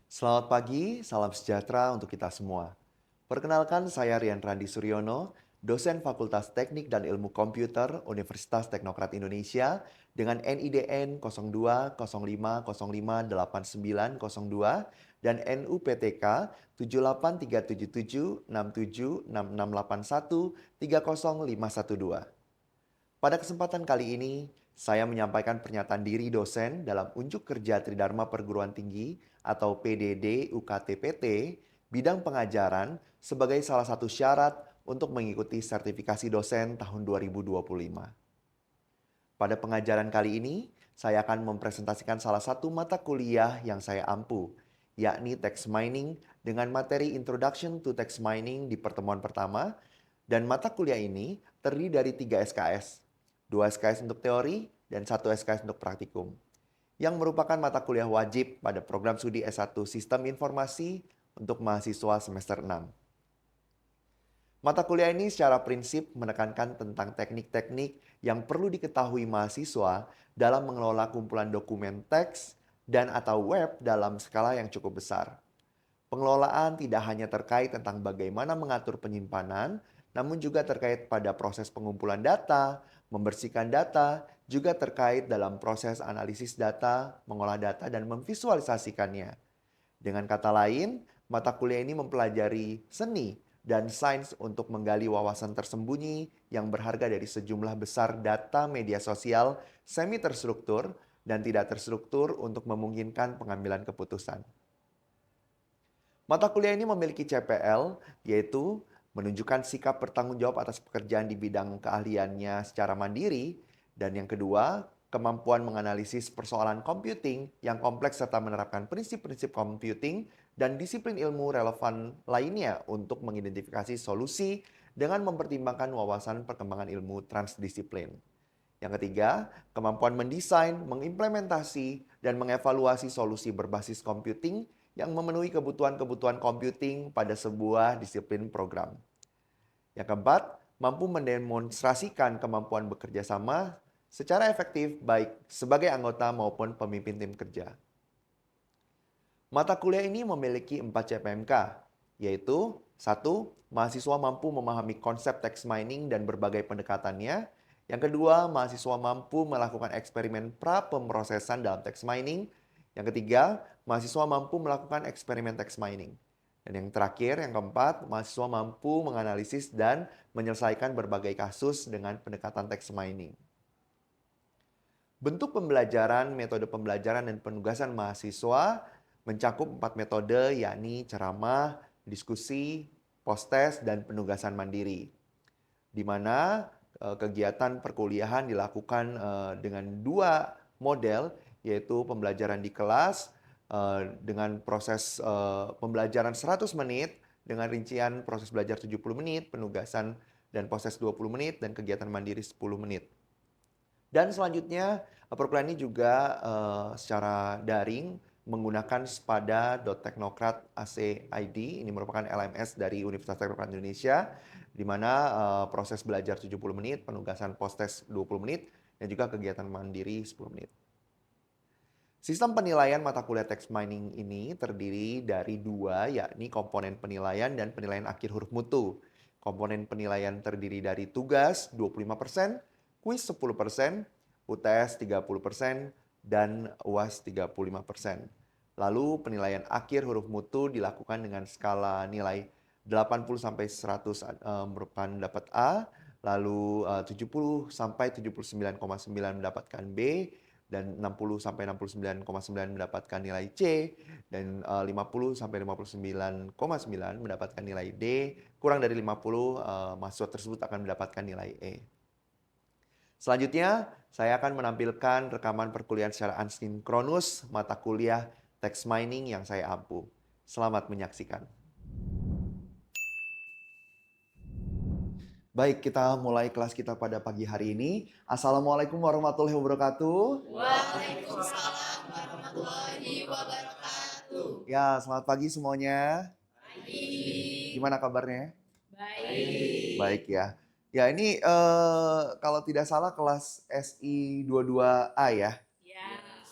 Selamat pagi, salam sejahtera untuk kita semua. Perkenalkan, saya Rian Randi Suryono, dosen Fakultas Teknik dan Ilmu Komputer Universitas Teknokrat Indonesia dengan NIDN 0205058902 dan NUPTK 783777676681305112. Pada kesempatan kali ini, saya menyampaikan pernyataan diri dosen dalam Unjuk Kerja Tridharma Perguruan Tinggi atau PDD UKT-PT bidang pengajaran sebagai salah satu syarat untuk mengikuti sertifikasi dosen tahun 2025. Pada pengajaran kali ini, saya akan mempresentasikan salah satu mata kuliah yang saya ampu, yakni Text Mining dengan materi Introduction to Text Mining di pertemuan pertama, dan mata kuliah ini terdiri dari 3 SKS, 2 SKS untuk teori dan 1 SKS untuk praktikum, yang merupakan mata kuliah wajib pada program studi S1 Sistem Informasi untuk mahasiswa semester 6. Mata kuliah ini secara prinsip menekankan tentang teknik-teknik yang perlu diketahui mahasiswa dalam mengelola kumpulan dokumen teks dan atau web dalam skala yang cukup besar. Pengelolaan tidak hanya terkait tentang bagaimana mengatur penyimpanan, namun juga terkait pada proses pengumpulan data, membersihkan data, juga terkait dalam proses analisis data, mengolah data, dan memvisualisasikannya. Dengan kata lain, mata kuliah ini mempelajari seni dan sains untuk menggali wawasan tersembunyi yang berharga dari sejumlah besar data media sosial semi terstruktur dan tidak terstruktur untuk memungkinkan pengambilan keputusan. Mata kuliah ini memiliki CPL, yaitu menunjukkan sikap bertanggung jawab atas pekerjaan di bidang keahliannya secara mandiri, dan yang kedua, kemampuan menganalisis persoalan computing yang kompleks serta menerapkan prinsip-prinsip computing dan disiplin ilmu relevan lainnya untuk mengidentifikasi solusi dengan mempertimbangkan wawasan perkembangan ilmu transdisiplin. Yang ketiga, kemampuan mendesain, mengimplementasi, dan mengevaluasi solusi berbasis computing yang memenuhi kebutuhan-kebutuhan computing pada sebuah disiplin program. Yang keempat, mampu mendemonstrasikan kemampuan bekerja sama secara efektif baik sebagai anggota maupun pemimpin tim kerja. Mata kuliah ini memiliki 4 CPMK, yaitu 1. Mahasiswa mampu memahami konsep text mining dan berbagai pendekatannya. Yang kedua, mahasiswa mampu melakukan eksperimen pra-pemrosesan dalam text mining. Yang ketiga, mahasiswa mampu melakukan eksperimen text mining. Dan yang terakhir, yang keempat, mahasiswa mampu menganalisis dan menyelesaikan berbagai kasus dengan pendekatan text mining. Bentuk pembelajaran, metode pembelajaran, dan penugasan mahasiswa mencakup 4 metode, yakni ceramah, diskusi, post-test, dan penugasan mandiri. Di mana kegiatan perkuliahan dilakukan dengan 2 model, yaitu pembelajaran di kelas dengan proses pembelajaran 100 menit, dengan rincian proses belajar 70 menit, penugasan dan proses 20 menit, dan kegiatan mandiri 10 menit. Dan selanjutnya, perkuliahan ini juga secara daring menggunakan spada.teknokrat AC ID. Ini merupakan LMS dari Universitas Teknokrat Indonesia, di mana proses belajar 70 menit, penugasan post-test 20 menit, dan juga kegiatan mandiri 10 menit. Sistem penilaian mata kuliah text mining ini terdiri dari 2, yakni komponen penilaian dan penilaian akhir huruf mutu. Komponen penilaian terdiri dari tugas 25%, kuis 10%, UTS 30%, dan UAS 35%. Lalu penilaian akhir huruf mutu dilakukan dengan skala nilai 80 sampai 100 merupakan dapat A, lalu 70 sampai 79,9 mendapatkan B, dan 60 sampai 69,9 mendapatkan nilai C, dan 50 sampai 59,9 mendapatkan nilai D, kurang dari 50 mahasiswa tersebut akan mendapatkan nilai E. Selanjutnya, saya akan menampilkan rekaman perkuliahan secara asinkronus mata kuliah text mining yang saya ampu. Selamat menyaksikan. Baik, kita mulai kelas kita pada pagi hari ini. Assalamualaikum warahmatullahi wabarakatuh. Waalaikumsalam warahmatullahi wabarakatuh. Ya, selamat pagi semuanya. Pagi. Gimana kabarnya? Baik. Baik ya. Ya, ini kalau tidak salah kelas SI 22A ya. Ya.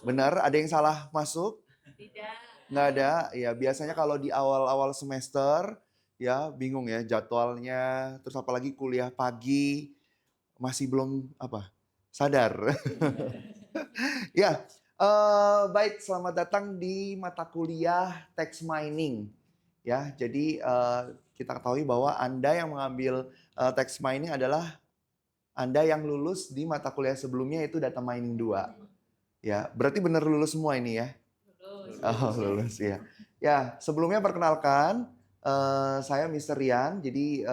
Benar, ada yang salah masuk? Tidak. Nggak ada. Ya, biasanya kalau di awal-awal semester, ya bingung ya jadwalnya, terus apalagi kuliah pagi, masih belum sadar. Ya, baik, selamat datang di mata kuliah Text Mining. Ya, jadi kita ketahui bahwa Anda yang mengambil Text Mining adalah Anda yang lulus di mata kuliah sebelumnya yaitu Data Mining 2. Ya, berarti benar lulus semua ini ya? Oh, lulus ya. Ya, sebelumnya perkenalkan, saya Mister Rian. Jadi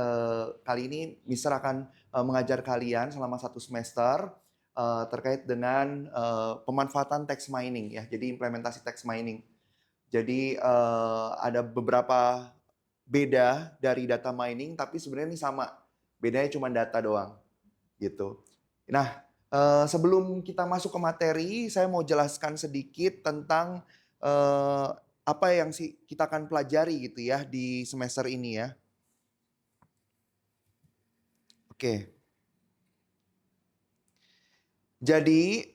kali ini Mister akan mengajar kalian selama 1 semester terkait dengan pemanfaatan text mining ya. Jadi implementasi text mining. Jadi ada beberapa beda dari data mining, tapi sebenarnya ini sama. Bedanya cuma data doang, gitu. Nah, sebelum kita masuk ke materi, saya mau jelaskan sedikit tentang eh, apa yang kita akan pelajari gitu ya di semester ini ya. Oke. Jadi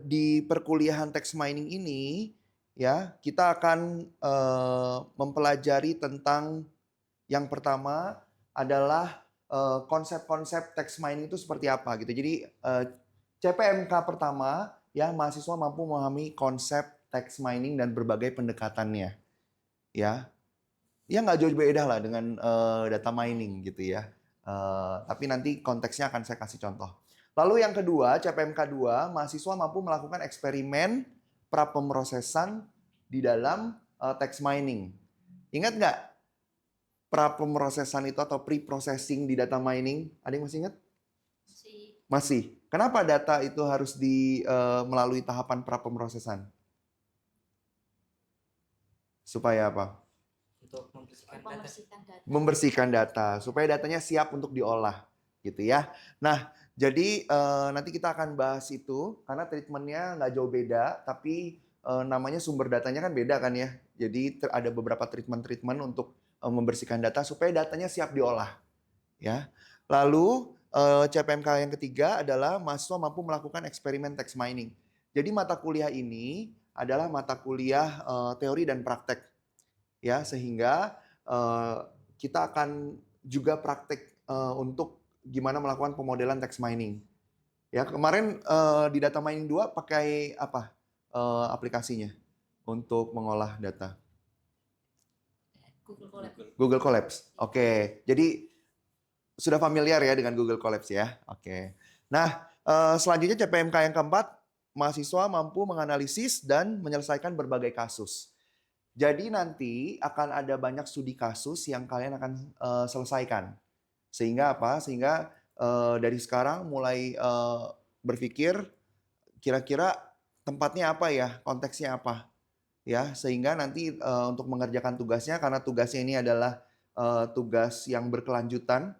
di perkuliahan text mining ini ya kita akan mempelajari tentang yang pertama adalah konsep-konsep text mining itu seperti apa gitu. Jadi CPMK pertama ya mahasiswa mampu memahami konsep text mining dan berbagai pendekatannya ya. Ya nggak jauh beda lah dengan data mining gitu ya. Tapi nanti konteksnya akan saya kasih contoh. Lalu yang kedua, CPMK 2, mahasiswa mampu melakukan eksperimen pra-pemrosesan di dalam text mining. Ingat nggak pra-pemrosesan itu atau pre-processing di data mining? Ada yang masih ingat? Masih. Kenapa data itu harus melalui tahapan pra-pemrosesan? Supaya apa? Untuk Membersihkan data supaya datanya siap untuk diolah gitu ya. Nah, jadi nanti kita akan bahas itu karena treatmentnya nggak jauh beda, tapi namanya sumber datanya kan beda kan ya. Jadi ada beberapa treatment untuk membersihkan data supaya datanya siap diolah ya. Lalu CPMK yang ketiga adalah mahasiswa mampu melakukan eksperimen text mining. Jadi mata kuliah ini adalah mata kuliah teori dan praktek ya, sehingga kita akan juga praktek untuk gimana melakukan pemodelan text mining. Ya, kemarin di data mining 2 pakai apa aplikasinya untuk mengolah data? Google Colabs. Oke. Jadi sudah familiar ya dengan Google Colabs ya. Oke. Nah, selanjutnya CPMK yang keempat, mahasiswa mampu menganalisis dan menyelesaikan berbagai kasus. Jadi nanti akan ada banyak studi kasus yang kalian akan selesaikan. Sehingga apa? Sehingga dari sekarang mulai berpikir kira-kira tempatnya apa ya, konteksnya apa. Ya, sehingga nanti untuk mengerjakan tugasnya, karena tugasnya ini adalah tugas yang berkelanjutan,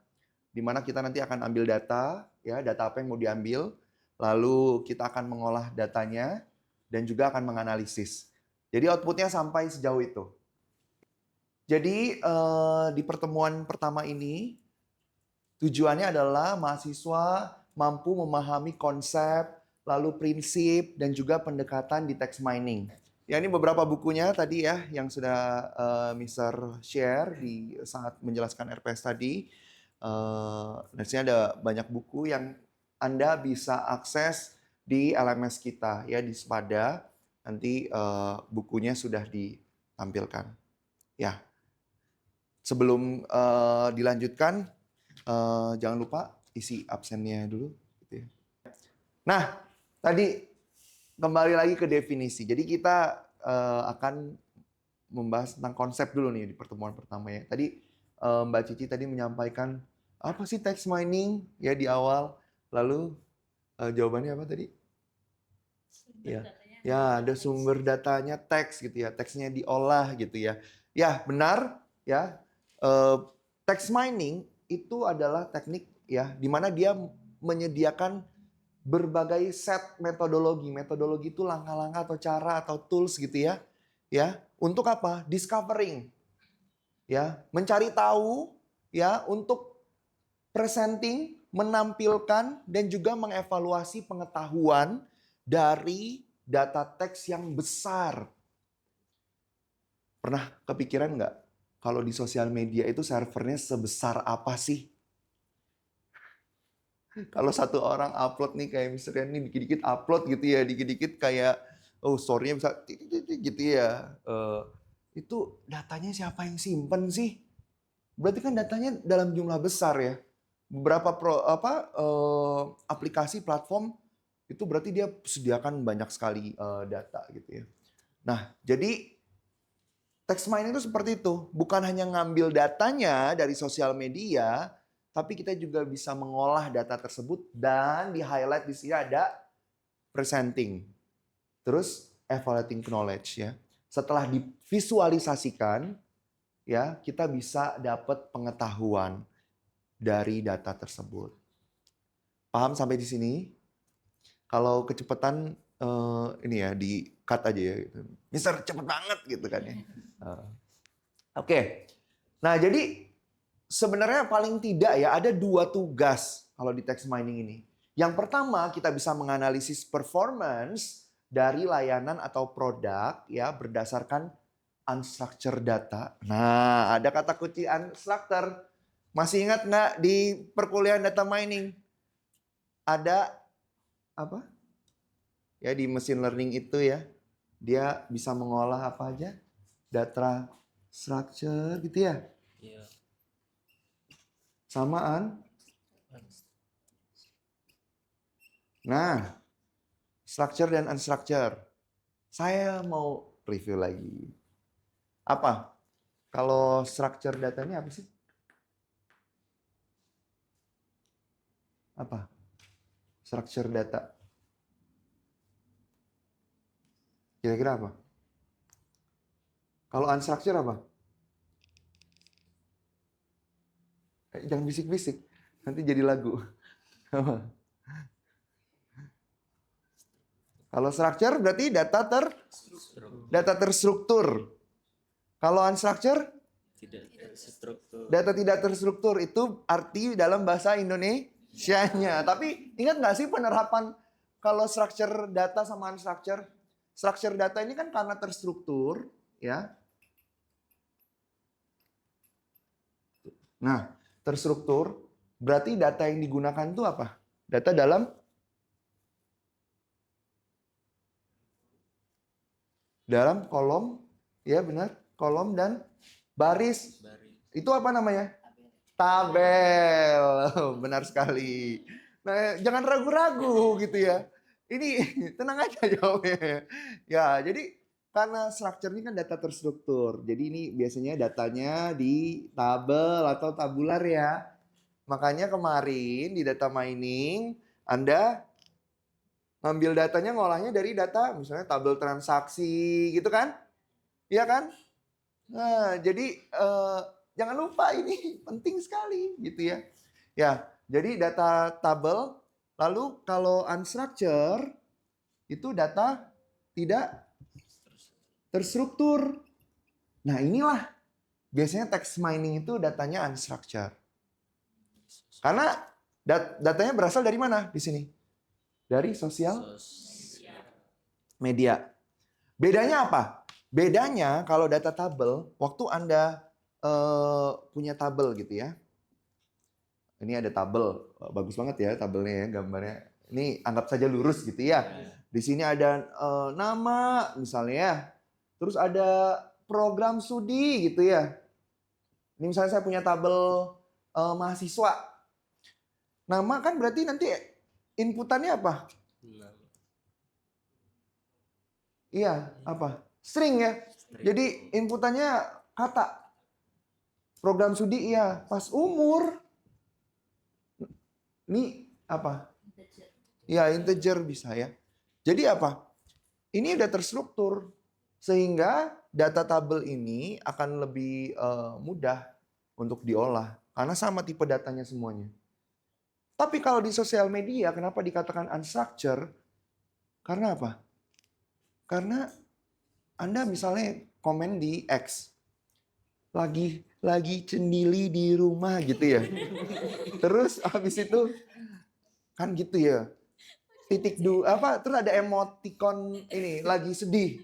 di mana kita nanti akan ambil data, ya, data apa yang mau diambil, lalu kita akan mengolah datanya, dan juga akan menganalisis. Jadi outputnya sampai sejauh itu. Jadi di pertemuan pertama ini tujuannya adalah mahasiswa mampu memahami konsep, lalu prinsip dan juga pendekatan di text mining. Ya, ini beberapa bukunya tadi ya yang sudah Mister share di saat menjelaskan RPS tadi. Di sini ada banyak buku yang Anda bisa akses di LMS kita ya di Spada. Nanti bukunya sudah ditampilkan. Ya. Sebelum dilanjutkan, jangan lupa isi absennya dulu. Gitu ya. Nah, tadi kembali lagi ke definisi. Jadi kita akan membahas tentang konsep dulu nih di pertemuan pertama ya. Tadi Mbak Cici tadi menyampaikan apa sih text mining ya di awal. Lalu jawabannya apa tadi? Ya. Ya, ada sumber datanya teks gitu ya, teksnya diolah gitu ya. Ya, benar ya. Text mining itu adalah teknik ya di mana dia menyediakan berbagai set metodologi. Metodologi itu langkah-langkah atau cara atau tools gitu ya. Ya, untuk apa? Discovering. Ya, mencari tahu ya untuk presenting, menampilkan dan juga mengevaluasi pengetahuan dari data teks yang besar. Pernah kepikiran nggak kalau di sosial media itu servernya sebesar apa sih? Kalau satu orang upload nih kayak misalnya nih dikit-dikit upload gitu ya, dikit-dikit kayak story-nya bisa titik-titik gitu ya. Itu datanya siapa yang simpen sih? Berarti kan datanya dalam jumlah besar ya. Beberapa aplikasi platform itu berarti dia sediakan banyak sekali data gitu ya. Nah, jadi text mining itu seperti itu. Bukan hanya ngambil datanya dari sosial media, tapi kita juga bisa mengolah data tersebut dan di-highlight di sini ada presenting. Terus evaluating knowledge ya. Setelah divisualisasikan ya, kita bisa dapat pengetahuan dari data tersebut. Paham sampai di sini? Kalau kecepatan ini ya di cut aja ya gitu. Mister cepet banget gitu kan ya. Oke. Nah, jadi sebenarnya paling tidak ya ada 2 tugas kalau di text mining ini. Yang pertama, kita bisa menganalisis performance dari layanan atau produk ya berdasarkan unstructured data. Nah, ada kata kunci unstructured. Masih ingat nggak di perkuliahan data mining? Ada apa? Ya di machine learning itu ya. Dia bisa mengolah apa aja? Data structure gitu ya. Iya. Samaan. Nah, structure dan unstructure. Saya mau review lagi. Apa? Kalau structure datanya apa sih? Apa? Structure data. Kira-kira apa? Kalau unstructure apa? Jangan bisik-bisik. Nanti jadi lagu. Kalau structure berarti data terstruktur. Kalau unstructure? Tidak terstruktur. Data tidak terstruktur itu arti dalam bahasa Indonesianya. Tapi ingat nggak sih penerapan kalau structure data sama unstructure? Structure data ini kan karena terstruktur, ya. Nah, terstruktur berarti data yang digunakan itu apa? Data dalam kolom, ya benar, kolom dan baris. Itu apa namanya? Tabel. Benar sekali. Nah, jangan ragu-ragu gitu ya. Ini tenang aja jawabnya. Ya, jadi karena structure ini kan data terstruktur. Jadi ini biasanya datanya di tabel atau tabular ya. Makanya kemarin di data mining Anda ngambil datanya ngolahnya dari data misalnya tabel transaksi gitu kan? Iya kan? Nah, jadi jangan lupa ini penting sekali gitu ya. Ya, jadi data tabel, lalu kalau unstructured itu data tidak terstruktur. Nah, inilah biasanya text mining itu datanya unstructured. Karena datanya berasal dari mana di sini? Dari sosial media. Bedanya apa? Bedanya kalau data tabel, waktu Anda punya tabel gitu ya. Ini ada tabel, bagus banget ya tabelnya ya gambarnya. Ini anggap saja lurus gitu ya. Di sini ada nama misalnya ya. Terus ada program studi gitu ya. Ini misalnya saya punya tabel mahasiswa. Nama kan berarti nanti inputannya apa? Iya, apa? String ya. Jadi inputannya kata. Program studi iya, pas umur. Ini apa? Ya, integer bisa ya. Jadi apa? Ini udah terstruktur. Sehingga data tabel ini akan lebih mudah untuk diolah. Karena sama tipe datanya semuanya. Tapi kalau di sosial media, kenapa dikatakan unstructured? Karena apa? Karena Anda misalnya komen di X. Lagi cendili di rumah gitu ya. Terus habis itu kan gitu ya. Terus ada emoticon ini lagi sedih.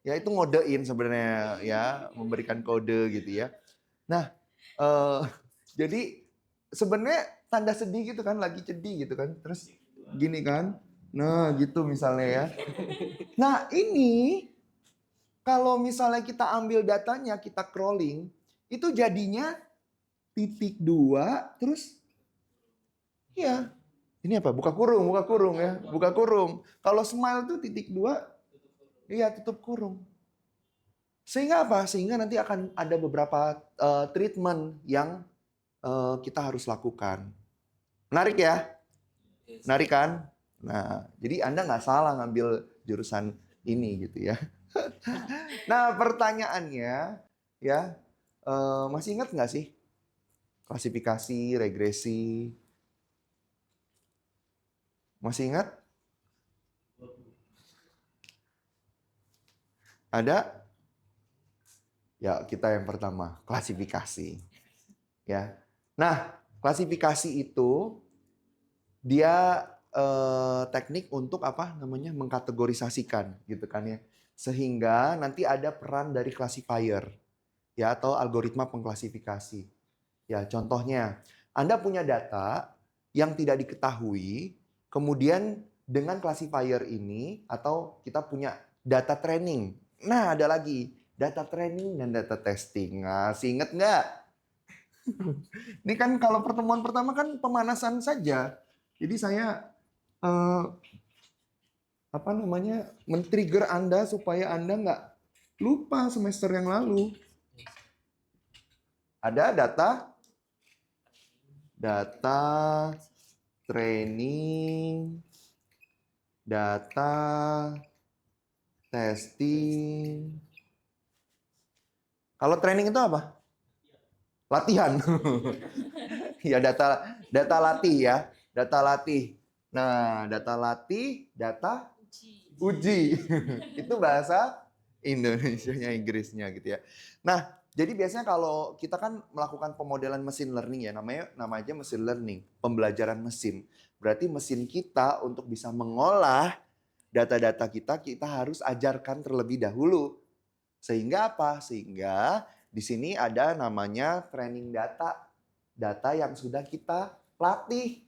Ya itu ngodein sebenarnya ya, memberikan kode gitu ya. Nah, jadi sebenarnya tanda sedih gitu kan, lagi sedih gitu kan. Terus gini kan. Nah, gitu misalnya ya. Nah, ini kalau misalnya kita ambil datanya, kita crawling, itu jadinya titik dua, terus ya ini apa? Buka kurung ya, buka kurung. Kalau smile tuh titik dua, iya tutup kurung. Sehingga apa? Sehingga nanti akan ada beberapa treatment yang kita harus lakukan. Menarik ya? Menarik kan? Nah, jadi Anda nggak salah ngambil jurusan ini gitu ya. Nah, pertanyaannya ya, masih ingat nggak sih klasifikasi, regresi? Masih ingat? Ada? Ya, kita yang pertama, klasifikasi. Ya. Nah, klasifikasi itu dia teknik untuk apa namanya? Mengkategorisasikan gitu kan ya. Sehingga nanti ada peran dari classifier ya atau algoritma pengklasifikasi. Ya, contohnya Anda punya data yang tidak diketahui, kemudian dengan classifier ini atau kita punya data training. Nah, ada lagi data training dan data testing. Nah, masih ingat nggak? Ini kan kalau pertemuan pertama kan pemanasan saja. Jadi saya eh, apa namanya men-trigger Anda supaya Anda nggak lupa semester yang lalu. Ada data training, data testing. Kalau training itu apa? Latihan. Ya data latih ya, data latih. Nah, data latih, data uji. Itu bahasa Indonesianya, Inggrisnya gitu ya. Nah, jadi biasanya kalau kita kan melakukan pemodelan mesin learning ya, nama aja mesin learning, pembelajaran mesin. Berarti mesin kita untuk bisa mengolah data-data kita harus ajarkan terlebih dahulu. Sehingga apa? Sehingga di sini ada namanya training data. Data yang sudah kita latih.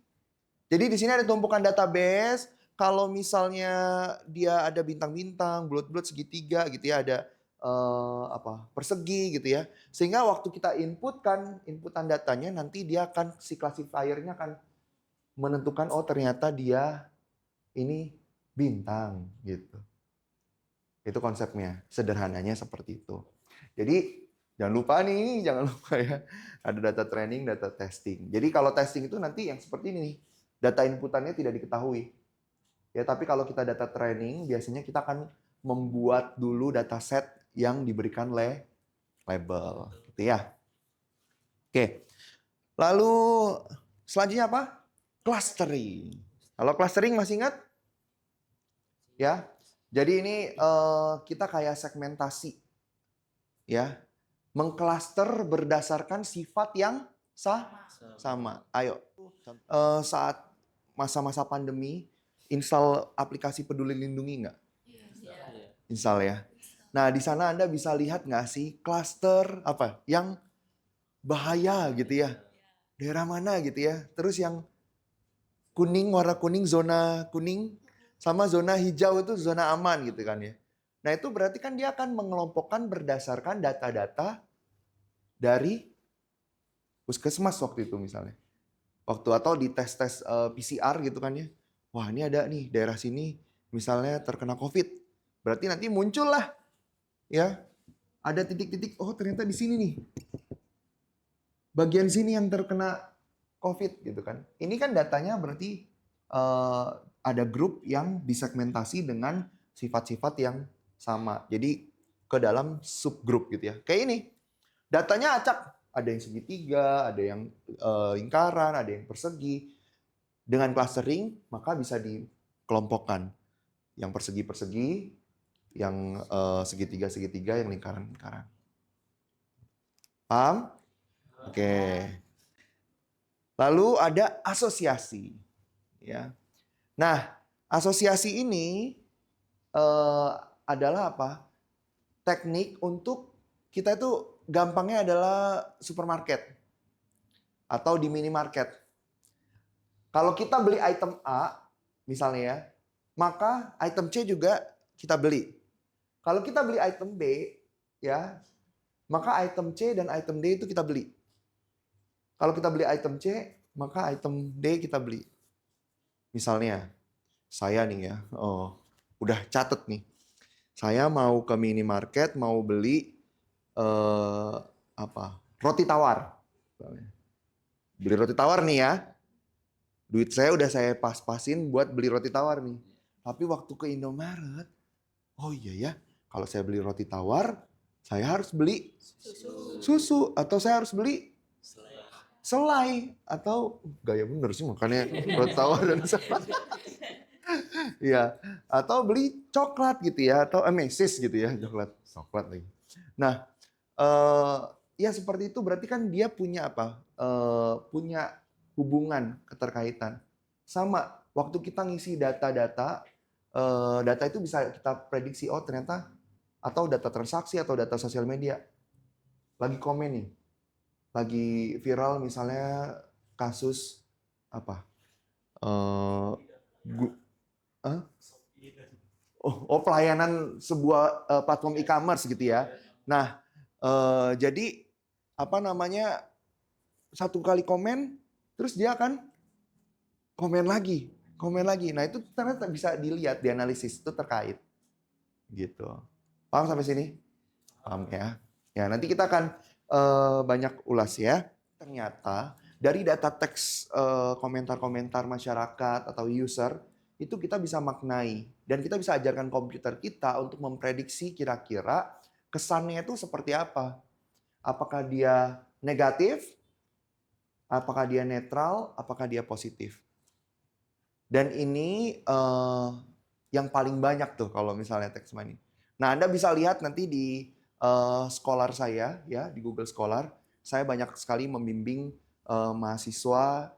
Jadi di sini ada tumpukan database. Kalau misalnya dia ada bintang-bintang, bulat-bulat segitiga gitu ya, ada persegi gitu ya. Sehingga waktu kita inputan datanya nanti dia akan si classifiernya akan menentukan oh ternyata dia ini bintang gitu. Itu konsepnya, sederhananya seperti itu. Jadi jangan lupa ya. Ada data training, data testing. Jadi kalau testing itu nanti yang seperti ini nih. Data inputannya tidak diketahui. Ya, tapi kalau kita data training, biasanya kita akan membuat dulu dataset yang diberikan label, gitu ya. Oke. Lalu selanjutnya apa? Clustering. Kalau clustering masih ingat? Ya. Jadi ini kita kayak segmentasi. Ya. Mengcluster berdasarkan sifat yang sama. Ayo. Saat masa-masa pandemi, install aplikasi Peduli Lindungi nggak? Install ya. Nah, di sana Anda bisa lihat nggak sih cluster apa yang bahaya gitu ya? Daerah mana gitu ya? Terus yang kuning, warna kuning, zona kuning, sama zona hijau itu zona aman gitu kan ya. Nah, itu berarti kan dia akan mengelompokkan berdasarkan data-data dari puskesmas waktu itu misalnya. Waktu atau di tes-tes PCR gitu kan ya. Wah, ini ada nih daerah sini misalnya terkena COVID. Berarti nanti muncul lah ya. Ada titik-titik, oh ternyata di sini nih. Bagian sini yang terkena COVID gitu kan. Ini kan datanya berarti ada grup yang disegmentasi dengan sifat-sifat yang sama. Jadi ke dalam subgrup gitu ya. Kayak ini. Datanya acak. Ada yang segitiga, ada yang lingkaran, ada yang persegi. Dengan clustering, maka bisa dikelompokkan. Yang persegi-persegi, yang segitiga-segitiga, yang lingkaran-lingkaran. Paham? Oke. Lalu ada asosiasi. Ya. Nah, asosiasi ini adalah apa? teknik untuk kita itu gampangnya adalah supermarket atau di minimarket. Kalau kita beli item A misalnya ya, maka item C juga kita beli. Kalau kita beli item B ya, maka item C dan item D itu kita beli. Kalau kita beli item C, maka item D kita beli. Misalnya, saya nih ya, udah catet nih. Saya mau ke minimarket, mau beli roti tawar. Beli roti tawar nih ya. Duit saya udah saya pas-pasin buat beli roti tawar nih. Tapi waktu ke Indomaret, oh iya ya, kalau saya beli roti tawar, saya harus beli susu atau saya harus beli selai atau gaya bener sih makanya roti tawar dan selai. Iya, atau beli coklat gitu ya atau mesis gitu ya, coklat lagi. Nah, ya seperti itu berarti kan dia punya apa? Punya hubungan keterkaitan. Sama waktu kita ngisi data-data, data itu bisa kita prediksi oh ternyata atau data transaksi atau data sosial media lagi komen nih. Lagi viral misalnya kasus apa? Pelayanan sebuah platform e-commerce gitu ya. Nah, jadi apa namanya satu kali komen, terus dia akan komen lagi. Nah itu ternyata bisa dilihat, dianalisis itu terkait, gitu. Paham sampai sini? Paham ya? Ya nanti kita akan banyak ulas ya. Ternyata dari data teks komentar-komentar masyarakat atau user itu kita bisa maknai dan kita bisa ajarkan komputer kita untuk memprediksi kira-kira kesannya itu seperti apa. Apakah dia negatif? Apakah dia netral? Apakah dia positif? Dan ini yang paling banyak tuh kalau misalnya text mining. Nah, Anda bisa lihat nanti di Scholar saya ya, di Google Scholar, saya banyak sekali membimbing mahasiswa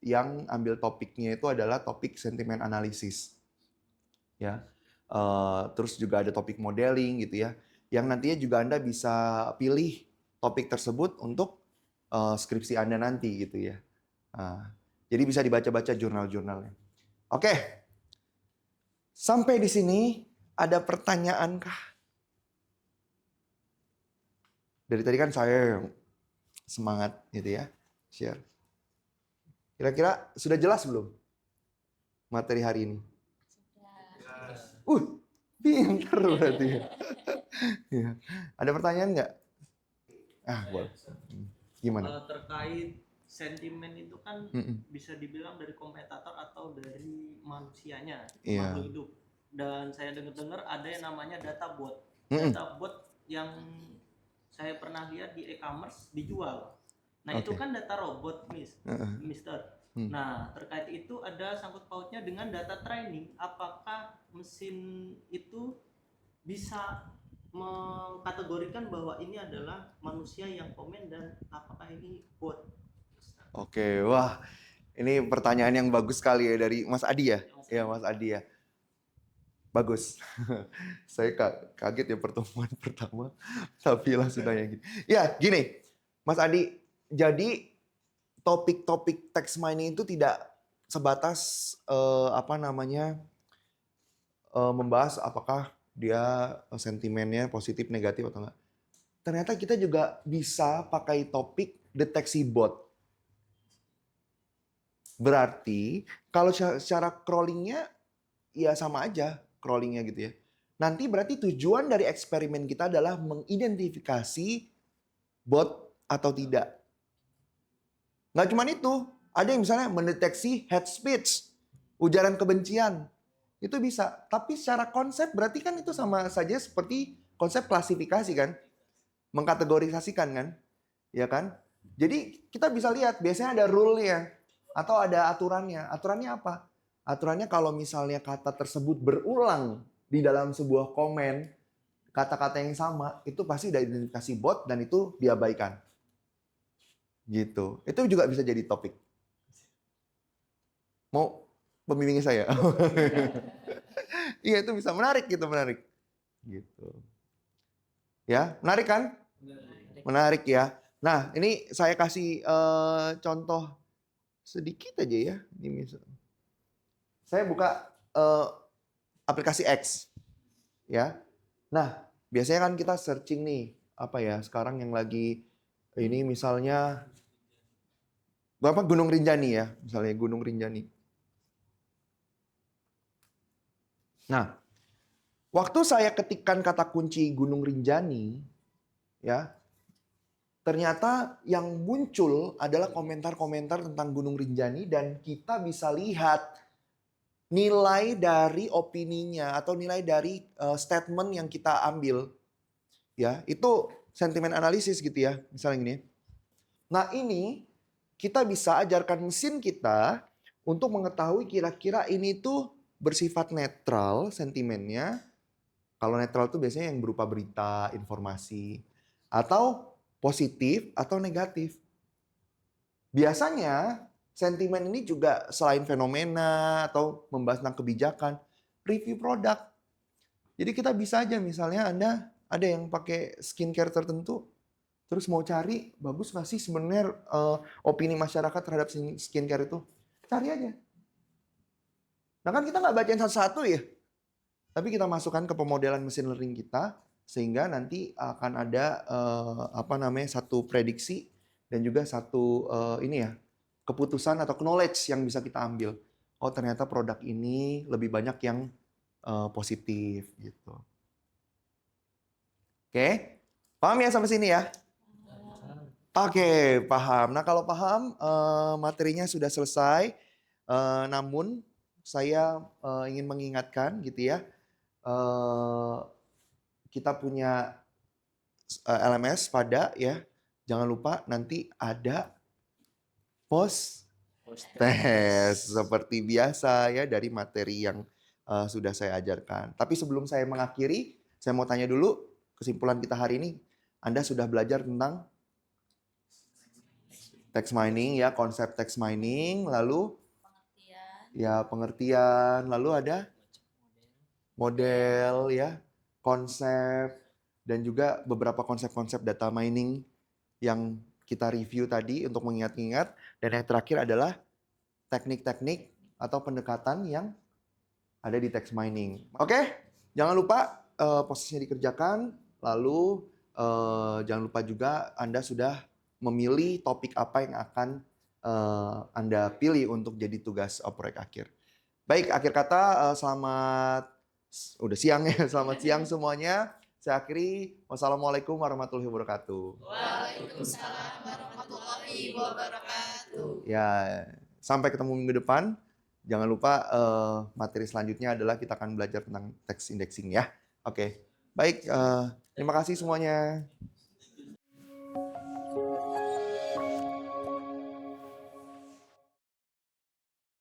yang ambil topiknya itu adalah topik sentimen analisis. Ya. Terus juga ada topik modeling gitu ya. Yang nantinya juga Anda bisa pilih topik tersebut untuk skripsi Anda nanti gitu ya. Jadi bisa dibaca-baca jurnal-jurnalnya. Oke. Sampai di sini ada pertanyaan kah? Dari tadi kan saya yang semangat gitu ya, share. Kira-kira sudah jelas belum materi hari ini? Pintar berarti ya. Ya. Ada pertanyaan nggak? Boleh. Gimana? Terkait sentimen itu kan bisa dibilang dari komentator atau dari manusianya, makhluk hidup. Dan saya dengar ada yang namanya data bot. Data bot yang saya pernah lihat di e-commerce dijual. Nah itu kan data robot, Mister. Nah terkait itu ada sangkut pautnya dengan data training. Apakah mesin itu bisa mengkategorikan bahwa ini adalah manusia yang komen dan apakah ini bot? Oke, wah ini pertanyaan yang bagus sekali ya dari Mas Adi ya? Iya Mas Adi ya. Bagus. Saya kaget ya pertemuan pertama, tapi langsung nanya gini. Ya gini, Mas Adi, jadi topik-topik text mining itu tidak sebatas membahas apakah dia sentimennya positif, negatif atau enggak. Ternyata kita juga bisa pakai topik deteksi bot. Berarti kalau secara crawlingnya ya sama aja crawlingnya gitu ya. Nanti berarti tujuan dari eksperimen kita adalah mengidentifikasi bot atau tidak. Nggak cuma itu, ada yang misalnya mendeteksi hate speech, ujaran kebencian. Itu bisa, tapi secara konsep berarti kan itu sama saja seperti konsep klasifikasi kan? Mengkategorisasikan kan? Ya kan? Jadi kita bisa lihat biasanya ada rule-nya atau ada aturannya. Aturannya apa? Aturannya kalau misalnya kata tersebut berulang di dalam sebuah komen, kata-kata yang sama, itu pasti udah identifikasi bot dan itu diabaikan. Gitu. Itu juga bisa jadi topik. Mau pembimbingnya saya? Iya, itu bisa menarik gitu, menarik. Gitu. Ya, menarik kan? Menarik ya. Nah, ini saya kasih contoh sedikit aja ya. Ini saya buka aplikasi X, ya. Nah, biasanya kan kita searching nih, apa ya? Sekarang yang lagi ini misalnya Gunung Rinjani ya, misalnya Gunung Rinjani. Nah, waktu saya ketikkan kata kunci Gunung Rinjani, ya, ternyata yang muncul adalah komentar-komentar tentang Gunung Rinjani dan kita bisa lihat nilai dari opininya atau nilai dari statement yang kita ambil. Ya, itu sentimen analisis gitu ya, misalnya gini. Nah, ini kita bisa ajarkan mesin kita untuk mengetahui kira-kira ini tuh bersifat netral sentimennya. Kalau netral itu biasanya yang berupa berita, informasi, atau positif atau negatif. Biasanya sentimen ini juga selain fenomena atau membahas tentang kebijakan, review produk. Jadi kita bisa aja misalnya Anda ada yang pakai skincare tertentu, terus mau cari bagus nggak sih sebenarnya opini masyarakat terhadap skincare itu. Cari aja. Nah kan kita nggak bacain satu-satu ya. Tapi kita masukkan ke pemodelan mesin learning kita sehingga nanti akan ada satu prediksi dan juga satu keputusan atau knowledge yang bisa kita ambil. Oh ternyata produk ini lebih banyak yang positif gitu. Oke, paham ya sampai sini ya? Oke, paham. Nah kalau paham materinya sudah selesai. Namun saya ingin mengingatkan gitu ya. Kita punya LMS pada ya. Jangan lupa nanti ada post tes seperti biasa ya dari materi yang sudah saya ajarkan. Tapi sebelum saya mengakhiri, saya mau tanya dulu kesimpulan kita hari ini. Anda sudah belajar tentang text mining ya, konsep text mining, lalu pengertian, lalu ada model ya, konsep, dan juga beberapa konsep-konsep data mining yang kita review tadi untuk mengingat-ingat. Dan yang terakhir adalah teknik-teknik atau pendekatan yang ada di text mining. Oke, jangan lupa posisinya dikerjakan. Lalu jangan lupa juga Anda sudah memilih topik apa yang akan Anda pilih untuk jadi tugas proyek akhir. Baik, akhir kata udah siang ya, selamat siang semuanya. Saya akhiri, wassalamualaikum warahmatullahi wabarakatuh. Waalaikumsalam warahmatullahi wabarakatuh. Ya, sampai ketemu minggu depan. Jangan lupa materi selanjutnya adalah kita akan belajar tentang text indexing ya. Oke, baik. Terima kasih semuanya.